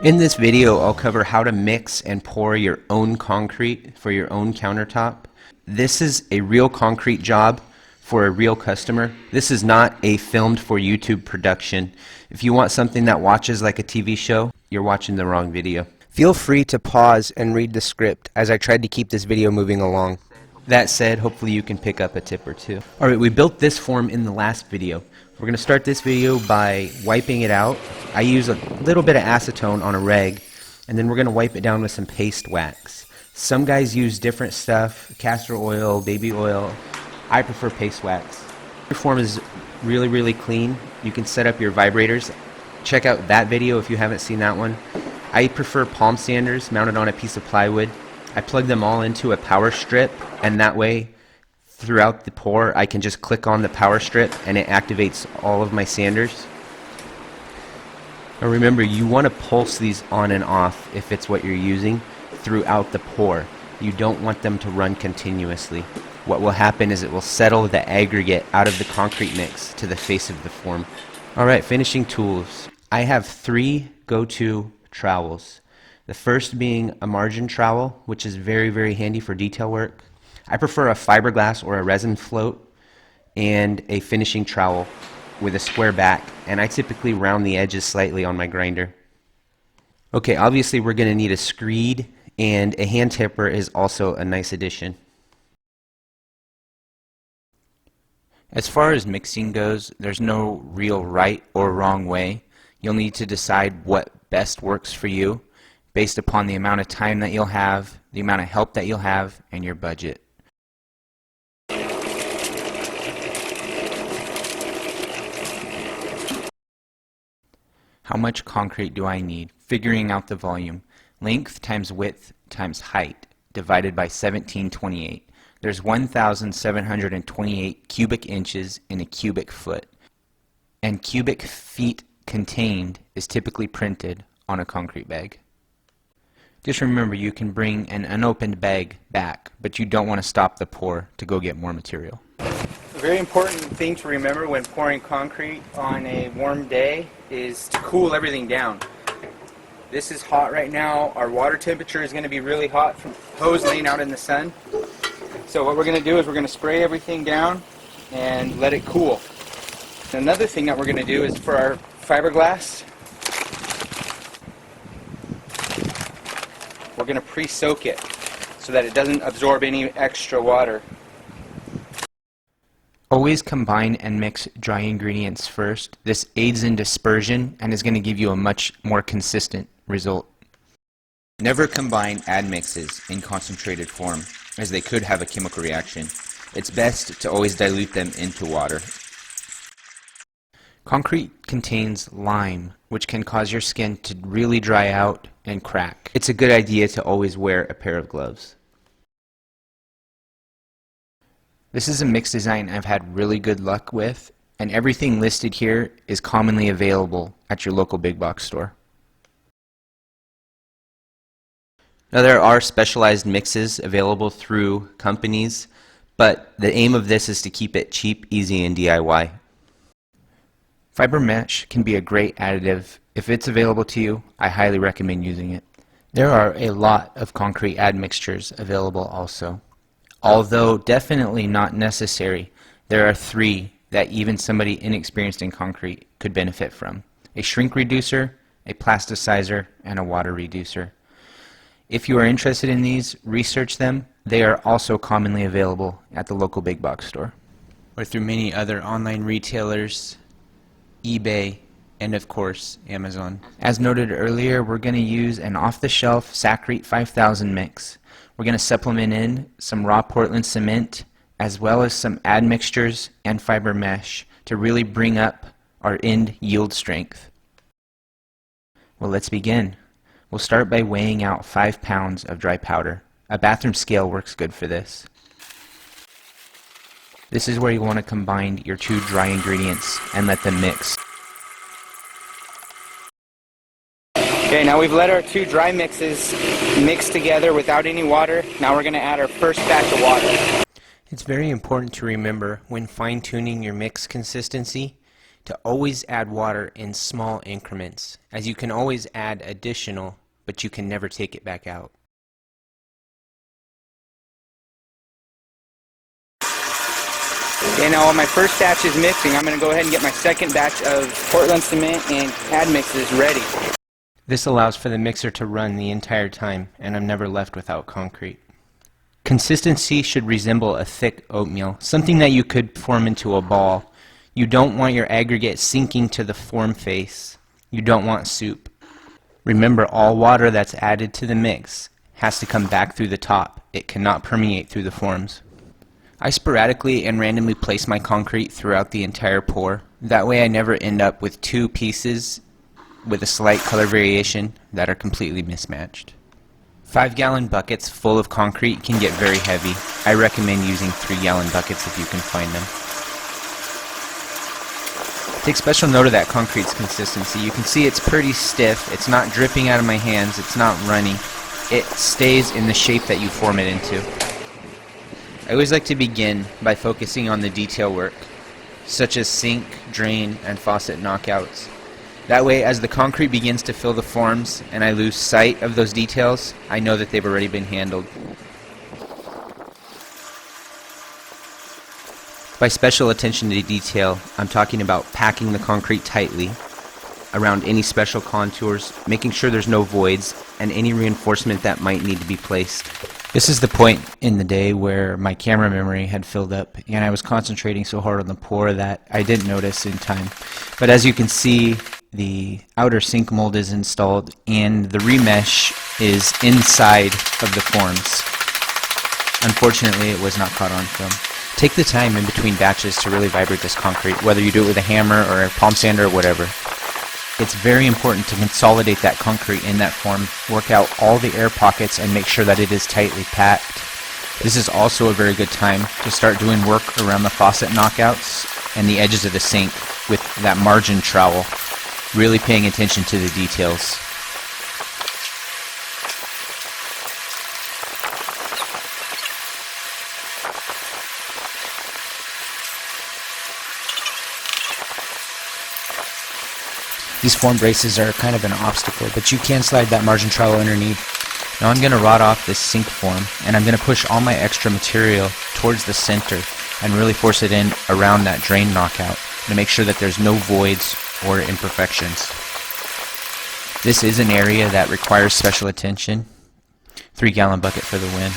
In this video, I'll cover how to mix and pour your own concrete for your own countertop. This is a real concrete job for a real customer. This is not a filmed for YouTube production. If you want something that watches like a TV show, you're watching the wrong video. Feel free to pause and read the script as I tried to keep this video moving along. That said, hopefully you can pick up a tip or two. Alright, we built this form in the last video. We're going to start this video by wiping it out. I use a little bit of acetone on a rag, and then we're going to wipe it down with some paste wax. Some guys use different stuff, castor oil, baby oil. I prefer paste wax. Your form is really clean. You can set up your vibrators. Check out that video if you haven't seen that one. I prefer palm sanders mounted on a piece of plywood. I plug them all into a power strip, and that way throughout the pour I can just click on the power strip and it activates all of my sanders. Now remember, you want to pulse these on and off if it's what you're using throughout the pour. You don't want them to run continuously. What will happen is it will settle the aggregate out of the concrete mix to the face of the form. Alright, finishing tools. I have three go-to trowels. The first being a margin trowel, which is very handy for detail work. I prefer a fiberglass or a resin float and a finishing trowel with a square back, and I typically round the edges slightly on my grinder. Okay, obviously we're going to need a SCREED, and a hand tipper is also a nice addition. As far as mixing goes, there's no real right or wrong way. You'll need to decide what best works for you based upon the amount of time that you'll have, the amount of help that you'll have, and your budget. How much concrete do I need? Figuring out the volume. Length times width times height divided by 1728. There's 1,728 cubic inches in a cubic foot. And cubic feet contained is typically printed on a concrete bag. Just remember, you can bring an unopened bag back, but you don't want to stop the pour to go get more material. A very important thing to remember when pouring concrete on a warm day is to cool everything down. This is hot right now. Our water temperature is going to be really hot from hose laying out in the sun. So what we're going to do is we're going to spray everything down and let it cool. Another thing that we're going to do is for our fiberglass, we're going to pre-soak it so that it doesn't absorb any extra water. Always combine and mix dry ingredients first. This aids in dispersion and is going to give you a much more consistent result. Never combine admixes in concentrated form, as they could have a chemical reaction. It's best to always dilute them into water. Concrete contains lime, which can cause your skin to really dry out and crack. It's a good idea to always wear a pair of gloves. This is a mix design I've had really good luck with, and everything listed here is commonly available at your local big box store. Now there are specialized mixes available through companies, but the aim of this is to keep it cheap, easy, and DIY. Fiber mesh can be a great additive. If it's available to you, I highly recommend using it. There are a lot of concrete admixtures available also. Although definitely not necessary, there are three that even somebody inexperienced in concrete could benefit from: a shrink reducer, a plasticizer, and a water reducer. If you are interested in these, research them. They are also commonly available at the local big box store, or through many other online retailers, eBay, and of course Amazon. As noted earlier, we're going to use an off-the-shelf Concrete 5000 mix. We're going to supplement in some raw Portland cement as well as some admixtures and fiber mesh to really bring up our end yield strength. Well, let's begin. We'll start by weighing out 5 pounds of dry powder. A bathroom scale works good for this. This is where you want to combine your two dry ingredients and let them mix. Okay, now we've let our two dry mixes mix together without any water. Now we're going to add our first batch of water. It's very important to remember when fine-tuning your mix consistency to always add water in small increments, as you can always add additional, but you can never take it back out. Okay, now while my first batch is mixing, I'm going to go ahead and get my second batch of Portland cement and pad mixes ready. This allows for the mixer to run the entire time, and I'm never left without concrete. Consistency should resemble a thick oatmeal, something that you could form into a ball. You don't want your aggregate sinking to the form face. You don't want soup. Remember, all water that's added to the mix has to come back through the top. It cannot permeate through the forms. I sporadically and randomly place my concrete throughout the entire pour. That way I never end up with two pieces with a slight color variation that are completely mismatched. 5-gallon buckets full of concrete can get very heavy. I recommend using 3-gallon buckets if you can find them. Take special note of that concrete's consistency. You can see it's pretty stiff. It's not dripping out of my hands. It's not runny. It stays in the shape that you form it into. I always like to begin by focusing on the detail work, such as sink, drain, and faucet knockouts. That way, as the concrete begins to fill the forms and I lose sight of those details, I know that they've already been handled. By special attention to detail, I'm talking about packing the concrete tightly around any special contours, making sure there's no voids, and any reinforcement that might need to be placed. This is the point in the day where my camera memory had filled up and I was concentrating so hard on the pour that I didn't notice in time. But as you can see, the outer sink mold is installed and the remesh is inside of the forms. Unfortunately, it was not caught on film. Take the time in between batches to really vibrate this concrete, whether you do it with a hammer or a palm sander or whatever. It's very important to consolidate that concrete in that form, work out all the air pockets, and make sure that it is tightly packed. This is also a very good time to start doing work around the faucet knockouts and the edges of the sink with that margin trowel, really paying attention to the details. These form braces are kind of an obstacle, but you can slide that margin trowel underneath. Now I'm going to rod off this sink form, and I'm going to push all my extra material towards the center and really force it in around that drain knockout to make sure that there's no voids or imperfections. This is an area that requires special attention. 3-gallon bucket for the win.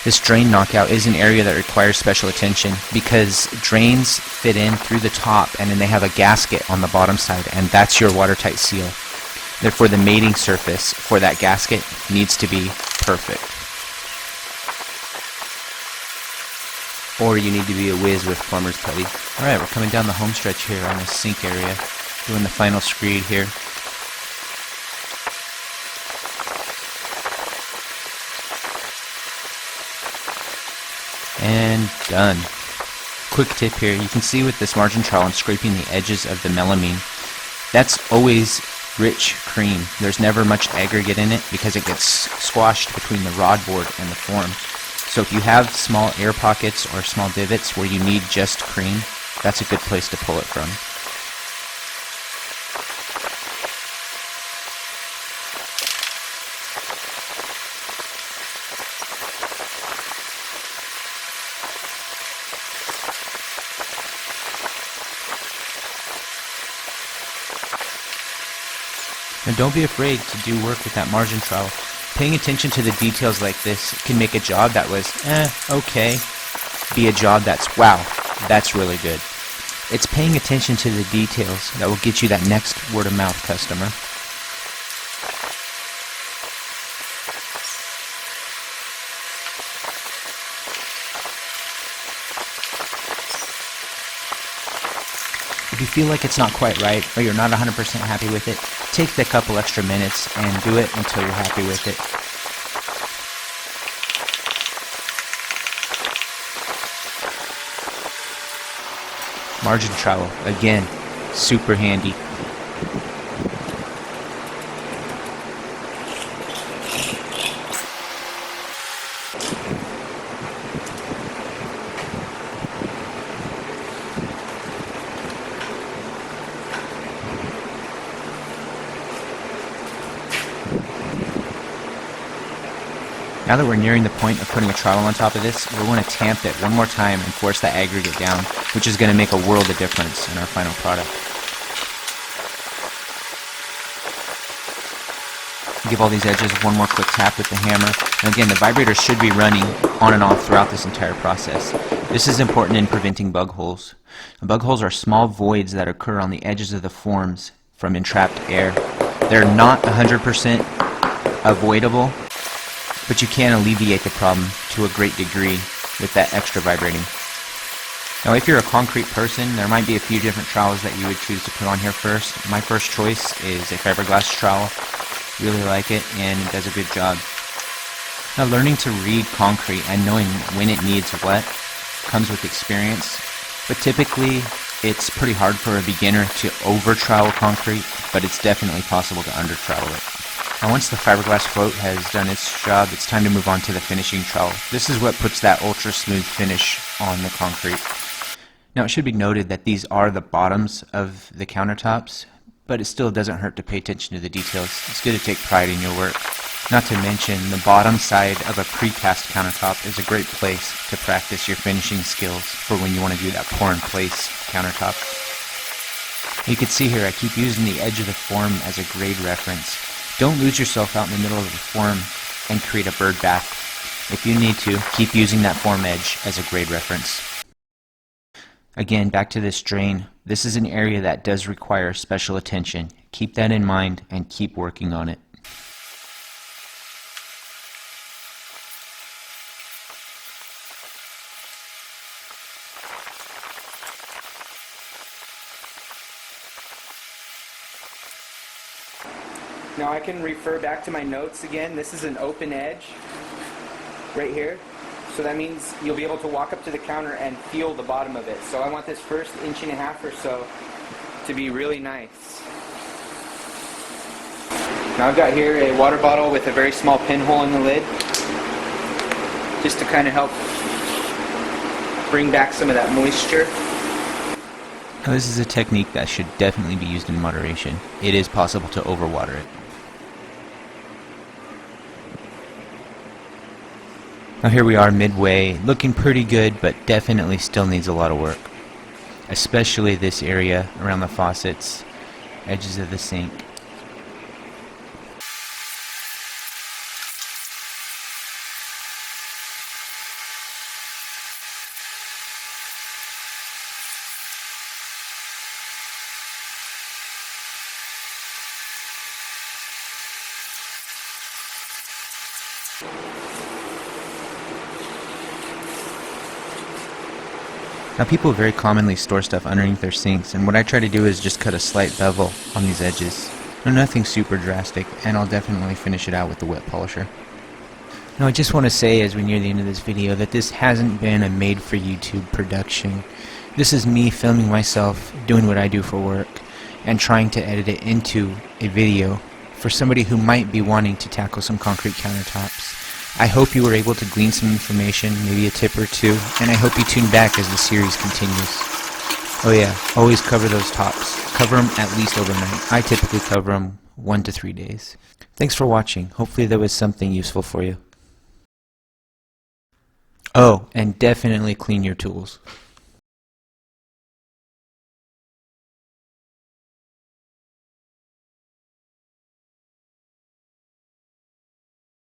This drain knockout is an area that requires special attention because drains fit in through the top and then they have a gasket on the bottom side, and that's your watertight seal. Therefore, the mating surface for that gasket needs to be perfect. Or you need to be a whiz with plumber's putty. Alright, we're coming down the home stretch here on the sink area, doing the final screed here. And done. Quick tip here, you can see with this margin trowel I'm scraping the edges of the melamine. That's always rich cream. There's never much aggregate in it because it gets squashed between the rod board and the form. So if you have small air pockets or small divots where you need just cream, that's a good place to pull it from. And don't be afraid to do work with that margin trowel. Paying attention to the details like this can make a job that was, okay, be a job that's, wow, that's really good. It's paying attention to the details that will get you that next word-of-mouth customer. If you feel like it's not quite right or you're not 100% happy with it, take the couple extra minutes and do it until you're happy with it. Margin trowel, again, super handy. Now that we're nearing the point of putting a trowel on top of this, we'll want to tamp it one more time and force that aggregate down, which is going to make a world of difference in our final product. Give all these edges one more quick tap with the hammer. And again, the vibrator should be running on and off throughout this entire process. This is important in preventing bug holes. Bug holes are small voids that occur on the edges of the forms from entrapped air. They're not 100% avoidable, but you can alleviate the problem to a great degree with that extra vibrating. Now, if you're a concrete person, there might be a few different trowels that you would choose to put on here first. My first choice is a fiberglass trowel. Really like it, and it does a good job. Now, learning to read concrete and knowing when it needs what comes with experience, but typically it's pretty hard for a beginner to over trowel concrete, but it's definitely possible to under trowel it. Now, once the fiberglass float has done its job, it's time to move on to the finishing trowel. This is what puts that ultra smooth finish on the concrete. Now, it should be noted that these are the bottoms of the countertops, but it still doesn't hurt to pay attention to the details. It's good to take pride in your work. Not to mention, the bottom side of a precast countertop is a great place to practice your finishing skills for when you want to do that pour-in-place countertop. You can see here I keep using the edge of the form as a grade reference. Don't lose yourself out in the middle of the form and create a bird bath. If you need to, keep using that form edge as a grade reference. Again, back to this drain. This is an area that does require special attention. Keep that in mind and keep working on it. Now I can refer back to my notes again. This is an open edge right here. So that means you'll be able to walk up to the counter and feel the bottom of it. So I want this first 1.5 inches or so to be really nice. Now I've got here a water bottle with a very small pinhole in the lid, just to kind of help bring back some of that moisture. Now, this is a technique that should definitely be used in moderation. It is possible to overwater it. Now here we are midway, looking pretty good, but definitely still needs a lot of work. Especially this area around the faucets, edges of the sink. Now, people very commonly store stuff underneath their sinks, and what I try to do is just cut a slight bevel on these edges. No, nothing super drastic, and I'll definitely finish it out with the wet polisher. Now, I just want to say as we near the end of this video that this hasn't been a made-for-YouTube production. This is me filming myself, doing what I do for work, and trying to edit it into a video for somebody who might be wanting to tackle some concrete countertops. I hope you were able to glean some information, maybe a tip or two, and I hope you tune back as the series continues. Oh yeah, always cover those tops. Cover them at least overnight. I typically cover them 1 to 3 days. Thanks for watching. Hopefully there was something useful for you. Oh, and definitely clean your tools.